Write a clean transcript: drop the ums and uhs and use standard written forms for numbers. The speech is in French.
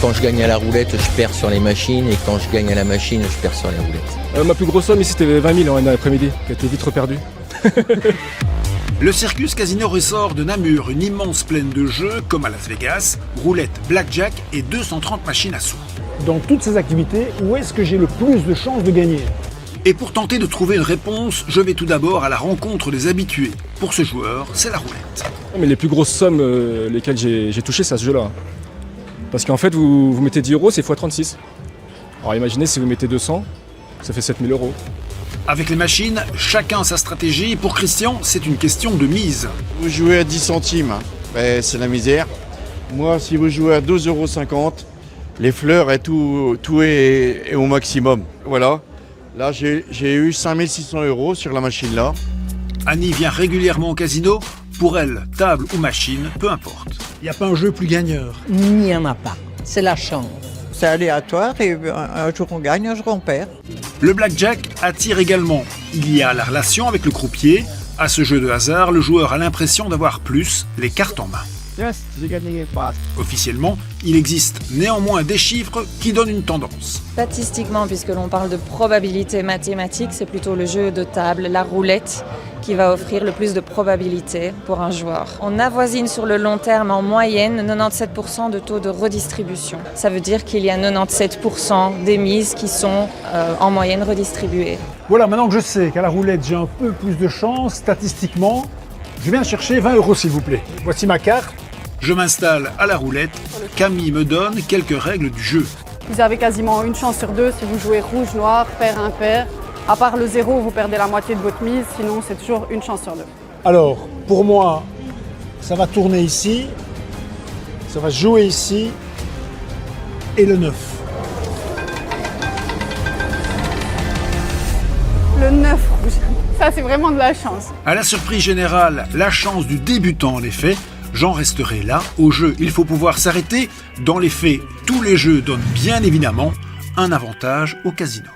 Quand je gagne à la roulette, je perds sur les machines, et quand je gagne à la machine, je perds sur les roulettes. Ma plus grosse somme ici, c'était 20 000 en après-midi, qui a été vite reperdue. Le Circus Casino Resort de Namur, une immense plaine de jeux, comme à Las Vegas, roulettes, blackjack et 230 machines à sous. Dans toutes ces activités, où est-ce que j'ai le plus de chances de gagner? Et pour tenter de trouver une réponse, je vais tout d'abord à la rencontre des habitués. Pour ce joueur, c'est la roulette. Mais les plus grosses sommes lesquelles j'ai touché, c'est à ce jeu-là. Parce qu'en fait, vous mettez 10 euros, c'est x36. Alors imaginez si vous mettez 200, ça fait 7 000 euros. Avec les machines, chacun sa stratégie. Pour Christian, c'est une question de mise. Vous jouez à 10 centimes, ben, c'est la misère. Moi, si vous jouez à 2,50 €, les fleurs et tout est au maximum. Voilà. Là, j'ai eu 5 600 € sur la machine là. Annie vient régulièrement au casino. Pour elle, table ou machine, peu importe. Il n'y a pas un jeu plus gagneur. Il n'y en a pas. C'est la chance. C'est aléatoire et un jour on gagne, un jour on perd. Le blackjack attire également. Il y a la relation avec le croupier. À ce jeu de hasard, le joueur a l'impression d'avoir plus les cartes en main. Officiellement, il existe néanmoins des chiffres qui donnent une tendance. Statistiquement, puisque l'on parle de probabilité mathématique, c'est plutôt le jeu de table, la roulette, qui va offrir le plus de probabilités pour un joueur. On avoisine sur le long terme en moyenne 97% de taux de redistribution. Ça veut dire qu'il y a 97% des mises qui sont en moyenne redistribuées. Voilà, maintenant que je sais qu'à la roulette j'ai un peu plus de chance, statistiquement, je viens chercher 20 € s'il vous plaît. Voici ma carte. Je m'installe à la roulette. Camille me donne quelques règles du jeu. Vous avez quasiment une chance sur deux si vous jouez rouge, noir, pair, impair. À part le 0, vous perdez la moitié de votre mise, sinon c'est toujours une chance sur deux. Alors, pour moi, ça va tourner ici, ça va jouer ici, et le 9. Le 9 rouge, ça c'est vraiment de la chance. À la surprise générale, la chance du débutant en effet, j'en resterai là. Au jeu, il faut pouvoir s'arrêter. Dans les faits, tous les jeux donnent bien évidemment un avantage au casino.